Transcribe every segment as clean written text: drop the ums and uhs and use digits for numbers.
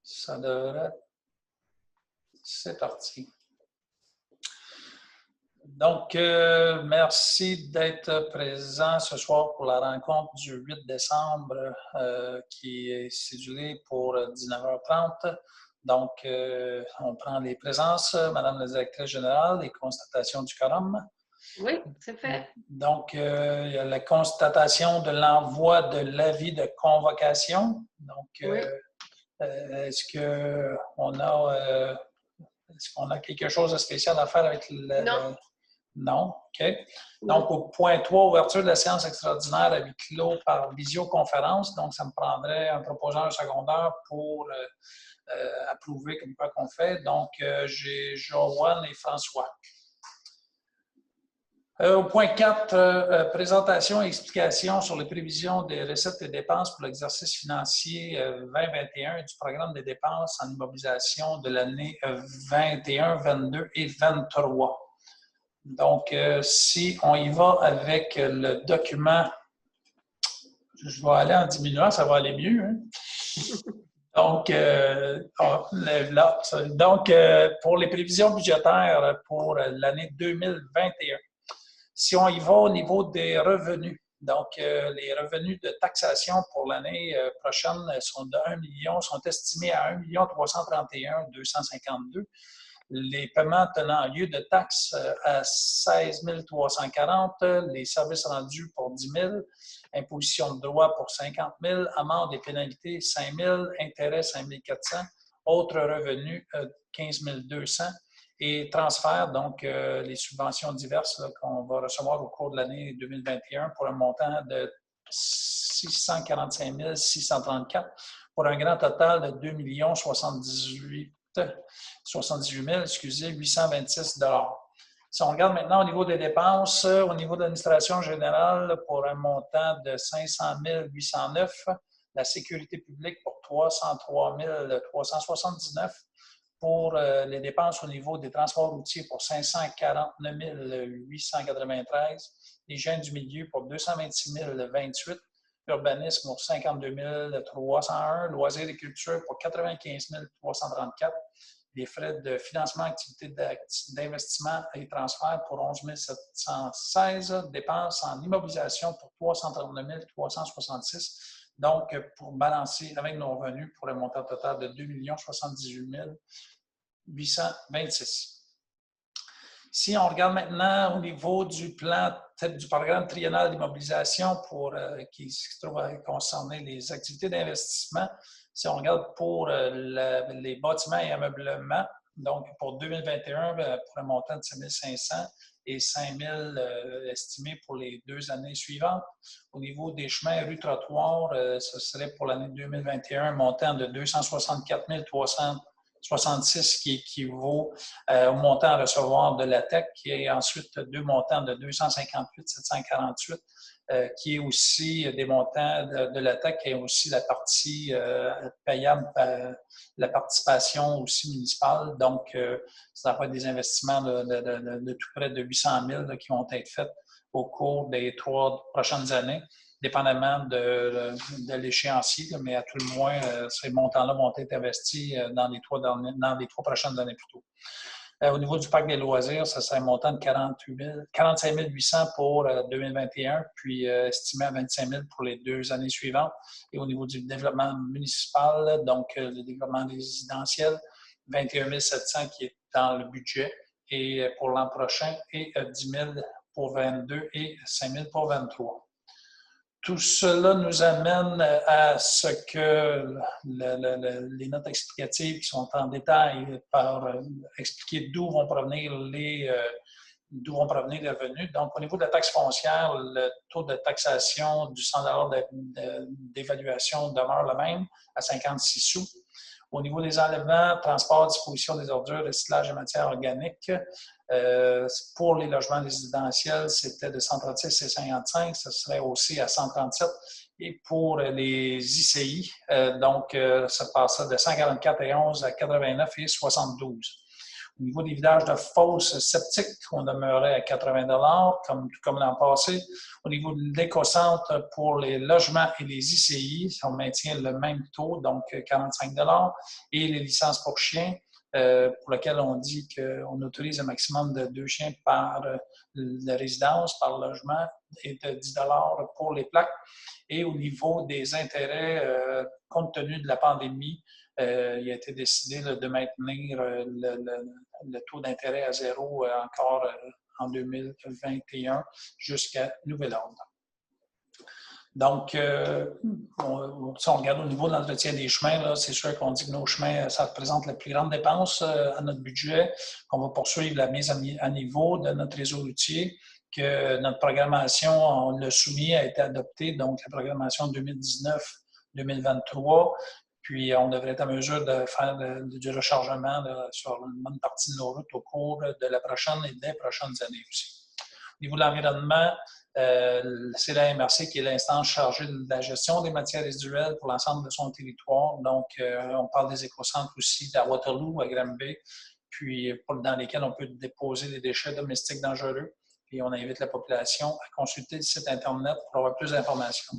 Ça devrait. C'est parti. Donc, merci d'être présent ce soir pour la rencontre du 8 décembre qui est cédulée pour 19h30. Donc, on prend les présences. Madame la directrice générale, les constatations du quorum. Oui, c'est fait. Donc, il y a la constatation de l'envoi de l'avis de convocation. Donc, Oui. est-ce qu'on a quelque chose de spécial à faire avec Non. Non? OK. Non. Donc, au point 3, ouverture de la séance extraordinaire à huis clos par visioconférence. Donc, ça me prendrait un proposeur secondaire pour approuver comme quoi qu'on fait. Donc, j'ai Joanne et François. Au point 4, présentation et explication sur les prévisions des recettes et dépenses pour l'exercice financier 2021 du programme des dépenses en immobilisation de l'année 21, 22 et 23. Donc, si on y va avec le document, je vais aller en diminuant, ça va aller mieux. Hein? Donc, pour les prévisions budgétaires pour l'année 2021, si on y va au niveau des revenus, donc les revenus de taxation pour l'année prochaine sont de 1 million, sont estimés à 1 331 252. Les paiements tenant lieu de taxes à 16 340, les services rendus pour 10 000, imposition de droit pour 50 000, amendes et pénalités 5 000, intérêts 5 400, autres revenus 15 200 et transferts, donc les subventions diverses qu'on va recevoir au cours de l'année 2021 pour un montant de 645 634 pour un grand total de 2 078 826 $. Si on regarde maintenant au niveau des dépenses, au niveau de l'administration générale, pour un montant de 500 809, la sécurité publique pour 303 379, pour les dépenses au niveau des transports routiers pour 549 893, l'hygiène du milieu pour 226 028, urbanisme pour 52 301, loisirs et culture pour 95 334, les frais de financement, activités d'investissement et transferts pour 11 716, dépenses en immobilisation pour 339 366. Donc, pour balancer avec nos revenus pour un montant total de 2 78 826. Si on regarde maintenant au niveau du plan du programme triennal d'immobilisation qui se trouve à concerner les activités d'investissement, si on regarde pour les bâtiments et ameublements, donc pour 2021, pour un montant de 5 500 et 5 000 estimés pour les 2 années suivantes. Au niveau des chemins et rues trottoirs, ce serait pour l'année 2021 un montant de 264 366 qui équivaut au montant à recevoir de la TEC, qui est ensuite 2 montants de 258 748, qui est aussi des montants de la TEC, qui est aussi la partie payable, la participation aussi municipale. Donc, ça va être des investissements de tout près de 800 000 qui vont être faits au cours des 3 prochaines années, dépendamment de l'échéancier, mais à tout le moins, ces montants-là vont être investis dans les 3 prochaines années plutôt. Au niveau du parc des loisirs, ça serait un montant de 45 800 pour 2021, puis estimé à 25 000 pour les 2 années suivantes. Et au niveau du développement municipal, donc le développement résidentiel, 21 700 qui est dans le budget et pour l'an prochain, et 10 000 pour 22 et 5 000 pour 23. Tout cela nous amène à ce que les notes explicatives qui sont en détail par expliquer d'où vont provenir les revenus. Donc, au niveau de la taxe foncière, le taux de taxation du 100 $ d'évaluation demeure le même, à 56 sous. Au niveau des enlèvements, transport, disposition des ordures, recyclage et matières organiques, pour les logements résidentiels, c'était de 136 et 55, ça serait aussi à 137. Et pour les ICI, ça passait de 144 et 11 à 89 et 72. Au niveau des vidages de fosses septiques, on demeurait à 80 $ comme l'an passé. Au niveau de l'éco-centre pour les logements et les ICI, on maintient le même taux, donc 45 $. Et les licences pour chiens, pour lesquelles on dit qu'on autorise un maximum de 2 chiens par résidence, par logement, et de 10 $ pour les plaques. Et au niveau des intérêts, compte tenu de la pandémie, il a été décidé de maintenir le taux d'intérêt à zéro encore en 2021 jusqu'à nouvel ordre. Donc, si on regarde au niveau de l'entretien des chemins, c'est sûr qu'on dit que nos chemins, ça représente la plus grande dépense à notre budget, qu'on va poursuivre la mise à niveau de notre réseau routier, que notre programmation, on l'a soumis, a été adoptée, donc la programmation 2019-2023, puis on devrait être en mesure de faire du rechargement sur une bonne partie de nos routes au cours de la prochaine et des prochaines années aussi. Au niveau de l'environnement, c'est la MRC qui est l'instance chargée de la gestion des matières résiduelles pour l'ensemble de son territoire. Donc, on parle des écocentres aussi à Waterloo, à Granby, puis dans lesquels on peut déposer des déchets domestiques dangereux. Et on invite la population à consulter le site Internet pour avoir plus d'informations.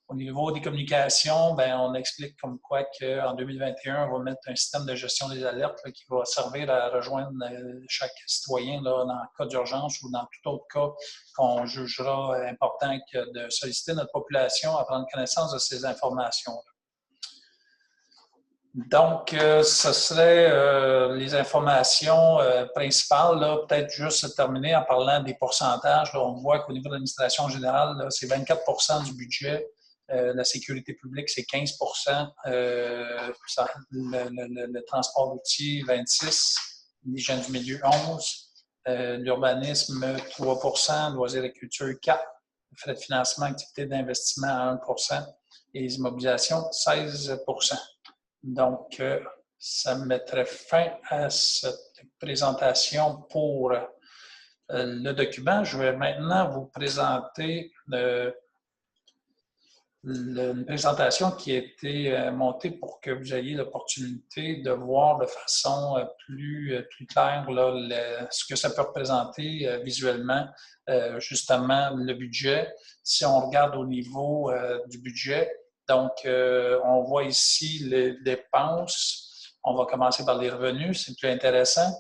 Au niveau des communications, on explique comme quoi qu'en 2021, on va mettre un système de gestion des alertes qui va servir à rejoindre chaque citoyen dans le cas d'urgence ou dans tout autre cas qu'on jugera important que de solliciter notre population à prendre connaissance de ces informations-là. Donc, ce serait les informations principales. Peut-être juste terminer en parlant des pourcentages. Là, on voit qu'au niveau de l'administration générale, c'est 24 % du budget. La sécurité publique, c'est 15 %. Le transport routier, 26 %. L'hygiène du milieu, 11 %. L'urbanisme, 3 %. Loisirs et culture, 4 %. Frais de financement, activités d'investissement, 1 % et les immobilisations, 16 %. Donc, ça mettrait fin à cette présentation pour le document. Je vais maintenant vous présenter une présentation qui a été montée pour que vous ayez l'opportunité de voir de façon plus claire ce que ça peut représenter visuellement, justement, le budget. Si on regarde au niveau du budget, donc on voit ici les dépenses. On va commencer par les revenus, c'est plus intéressant.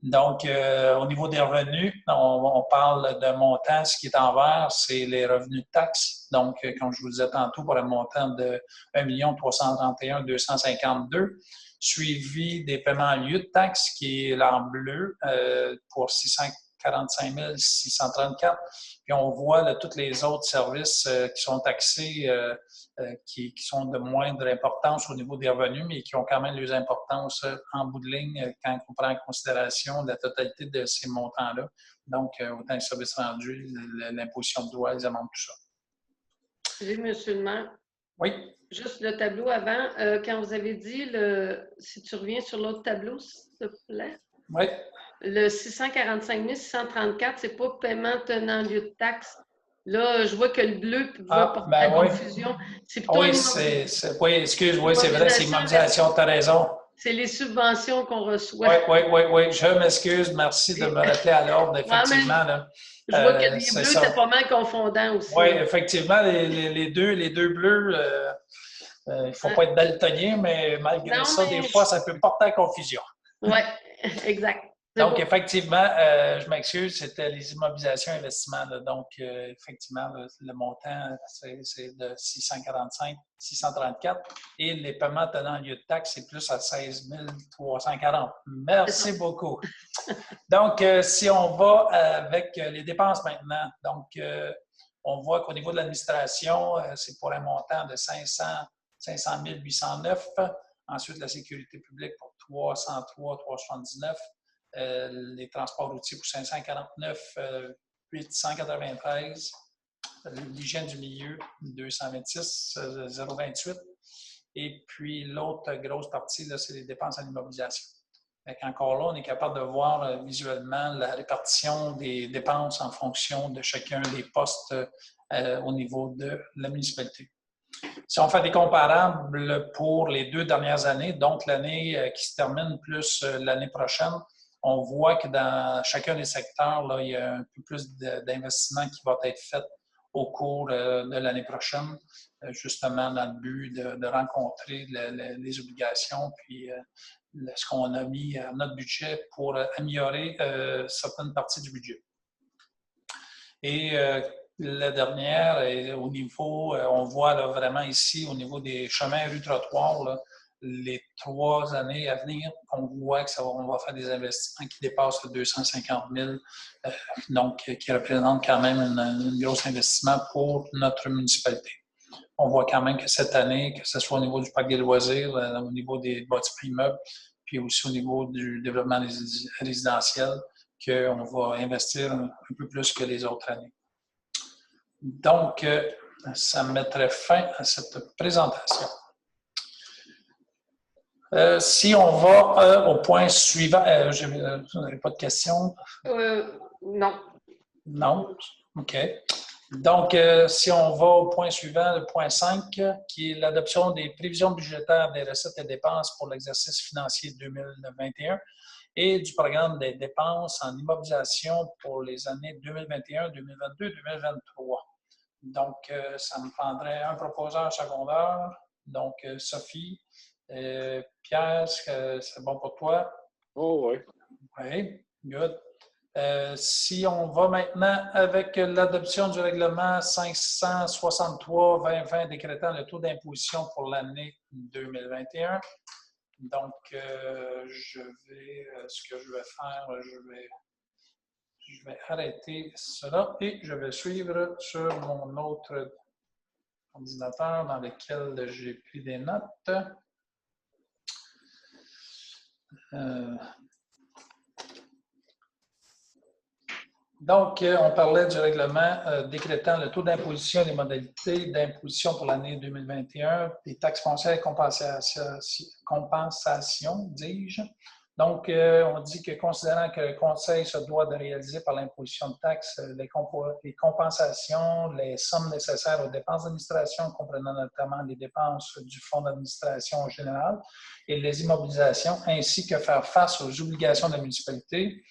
Donc, au niveau des revenus, on parle d'un montant. Ce qui est en vert, c'est les revenus de taxes. Donc, comme je vous disais tantôt, pour un montant de 1 331 252, suivi des paiements en lieu de taxes, qui est là en bleu, pour 645 634. Puis on voit là, tous les autres services qui sont taxés, qui sont de moindre importance au niveau des revenus, mais qui ont quand même leurs importances en bout de ligne quand on prend en considération la totalité de ces montants-là. Donc, autant les services rendus, l'imposition de droits, les amendes, tout ça. Oui, monsieur le maire. Oui. Juste le tableau avant, quand vous avez dit, si tu reviens sur l'autre tableau, s'il te plaît. Oui. Le 645 634, c'est pas paiement tenant lieu de taxe. Là, je vois que le bleu peut porter à confusion. C'est plutôt oui, oui, excuse, oui, c'est vrai, c'est immobilisation, tu as raison. C'est les subventions qu'on reçoit. Oui, je m'excuse, merci de me rappeler à l'ordre, effectivement. Là, je vois que les bleus, c'est pas mal confondant aussi. Oui, effectivement, les deux bleus, il ne faut pas être daltonien, mais malgré ça, des fois, ça peut porter à confusion. Oui, exact. Donc, effectivement, je m'excuse, c'était les immobilisations investissements. Là. Donc, effectivement, le montant, c'est de 645 634 et les paiements tenant lieu de taxe, c'est plus à 16 340. Merci beaucoup. Donc, si on va avec les dépenses maintenant, donc, on voit qu'au niveau de l'administration, c'est pour un montant de 500 809. Ensuite, la sécurité publique pour 303 379. Les transports routiers pour 549 893, l'hygiène du milieu 226 028 et puis l'autre grosse partie, c'est les dépenses en immobilisation. Encore là, on est capable de voir visuellement la répartition des dépenses en fonction de chacun des postes au niveau de la municipalité. Si on fait des comparables pour les 2 dernières années, donc l'année qui se termine plus l'année prochaine, On voit que dans chacun des secteurs, là, il y a un peu plus d'investissement qui va être fait au cours de l'année prochaine, justement dans le but de rencontrer les obligations, puis ce qu'on a mis à notre budget pour améliorer certaines parties du budget. Et la dernière, au niveau, on voit là, vraiment ici, au niveau des chemins, rues, trottoirs, là, les 3 années à venir, on voit qu'on va faire des investissements qui dépassent le 250 000, donc qui représentent quand même un gros investissement pour notre municipalité. On voit quand même que cette année, que ce soit au niveau du parc des loisirs, au niveau des bâtiments immeubles, puis aussi au niveau du développement résidentiel, qu'on va investir un peu plus que les autres années. Donc, ça mettrait fin à cette présentation. Si on va au point suivant, vous n'avez pas de questions? Non. Non? OK. Donc, si on va au point suivant, le point 5, qui est l'adoption des prévisions budgétaires des recettes et dépenses pour l'exercice financier 2021 et du programme des dépenses en immobilisation pour les années 2021, 2022, 2023. Donc, ça me prendrait un proposeur secondaire. Donc, Sophie, Pierre, c'est bon pour toi? Oh, oui. Oui, good. Si on va maintenant avec l'adoption du règlement 563-2020 décrétant le taux d'imposition pour l'année 2021. Donc, ce que je vais faire, je vais arrêter cela et je vais suivre sur mon autre ordinateur dans lequel j'ai pris des notes. Donc, on parlait du règlement décrétant le taux d'imposition et les modalités d'imposition pour l'année 2021, les taxes foncières et compensation, dis-je. Donc, on dit que considérant que le Conseil se doit de réaliser par l'imposition de taxes les compensations, les sommes nécessaires aux dépenses d'administration, comprenant notamment les dépenses du Fonds d'administration générale et les immobilisations, ainsi que faire face aux obligations de la municipalité,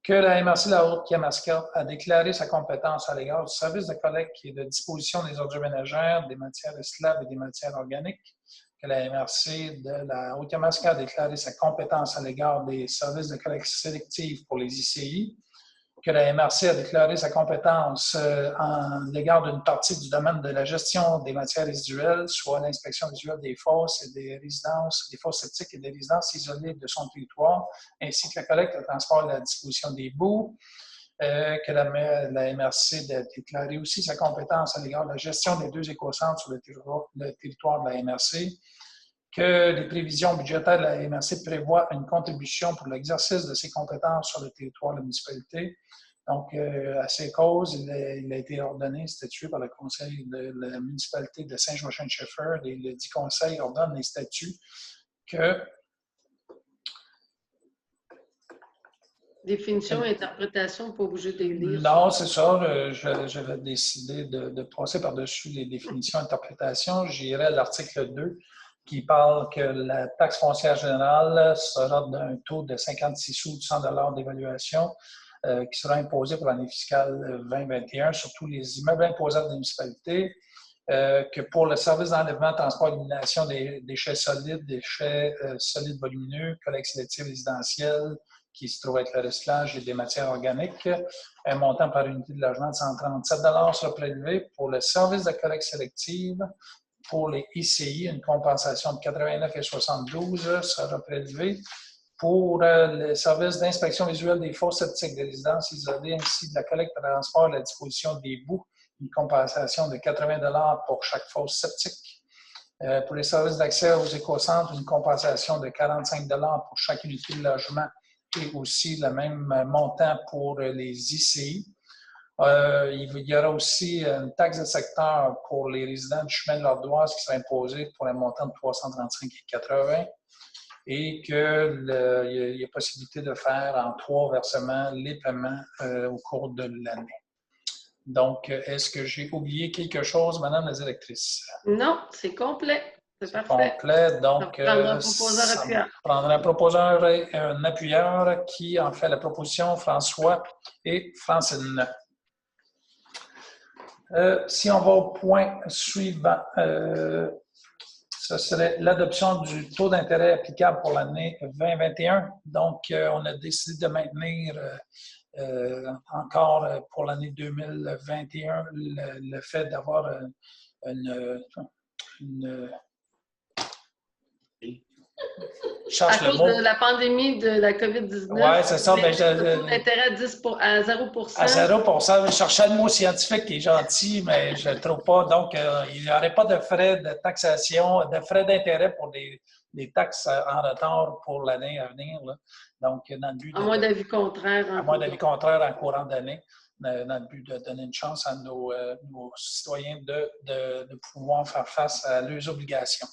que la MRC de la Haute-Yamaska a déclaré sa compétence à l'égard du service de collecte et de disposition des ordures ménagères, des matières recyclables et des matières organiques, que la MRC de la Haute-Yamaska a déclaré sa compétence à l'égard des services de collecte sélective pour les ICI, que la MRC a déclaré sa compétence à l'égard d'une partie du domaine de la gestion des matières résiduelles, soit l'inspection visuelle des fosses et des résidences, des fosses septiques et des résidences isolées de son territoire, ainsi que la collecte, le transport et la disposition des boues, que la MRC a déclaré aussi sa compétence à l'égard de la gestion des 2 écocentres sur le territoire de la MRC, que les prévisions budgétaires de la MRC prévoient une contribution pour l'exercice de ses compétences sur le territoire de la municipalité. Donc, à ces causes, il a été ordonné, statué par le Conseil de la municipalité de Saint-Joachim-de-Shefford, et le dit Conseil ordonne les statuts que... Définition et interprétation, pas obligé de les lire. Non, c'est ça. J'avais décidé de passer par-dessus les définitions et interprétations. J'irai à l'article 2 qui parle que la taxe foncière générale sera d'un taux de 56 sous du 100 d'évaluation qui sera imposé pour l'année fiscale 2021 sur tous les immeubles imposables des municipalités, que pour le service d'enlèvement, transport, élimination des déchets solides volumineux, collecte sélective résidentielle, qui se trouve avec le recyclage et des matières organiques, un montant par unité de logement de 137 sera prélevé. Pour le service de collecte sélective, pour les ICI, une compensation de 89,72 sera prélevée. Pour le service d'inspection visuelle des fosses septiques des résidences isolées, ainsi de la collecte, transport et la disposition des boues, une compensation de 80 pour chaque fosse septique. Pour les services d'accès aux écocentres, une compensation de 45 pour chaque unité de logement et aussi le même montant pour les ICI. Il y aura aussi une taxe de secteur pour les résidents du chemin de l'Ardoise qui sera imposée pour un montant de 335,80 et qu'il y a possibilité de faire en 3 versements les paiements au cours de l'année. Donc, est-ce que j'ai oublié quelque chose, Madame la directrice? Non, c'est complet. C'est parfait. Complet. Donc, ça prendra un proposeur et un appuyeur qui en fait la proposition, François et Francine. Si on va au point suivant, ce serait l'adoption du taux d'intérêt applicable pour l'année 2021. Donc, on a décidé de maintenir encore pour l'année 2021 le fait d'avoir une à cause de la pandémie de la COVID-19. Oui, c'est ça. Le taux d'intérêt à 0%. À 0%. Je cherchais le mot scientifique qui est gentil, mais je ne le trouve pas. Donc, il n'y aurait pas de frais de taxation, de frais d'intérêt pour des taxes en retard pour l'année à venir. Là. Donc, dans le but à moins d'avis contraire. À moins d'avis contraire en courant d'année, dans le but de donner une chance à nos citoyens de pouvoir faire face à leurs obligations.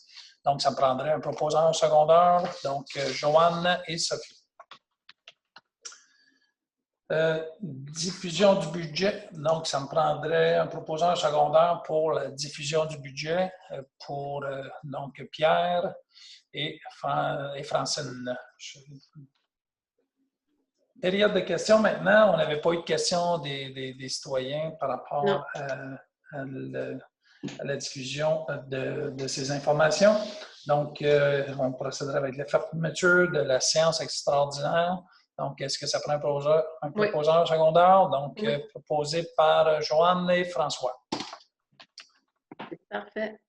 Donc, ça me prendrait un proposeur secondaire, donc Joanne et Sophie. Diffusion du budget, donc ça me prendrait un proposeur secondaire pour la diffusion du budget pour donc Pierre et Francine. Période de questions maintenant, on n'avait pas eu de questions des citoyens par rapport à la diffusion de ces informations. Donc, on procéderait avec la fermeture de la séance extraordinaire. Donc, est-ce que ça prend un proposeur secondaire? Donc, proposé par Joanne et François. Parfait.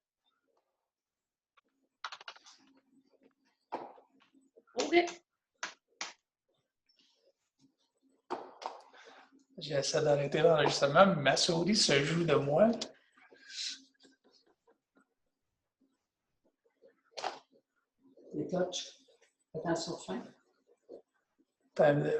OK. J'essaie d'arrêter l'enregistrement, mais ma souris se joue de moi. Les touches. Attends sur fin.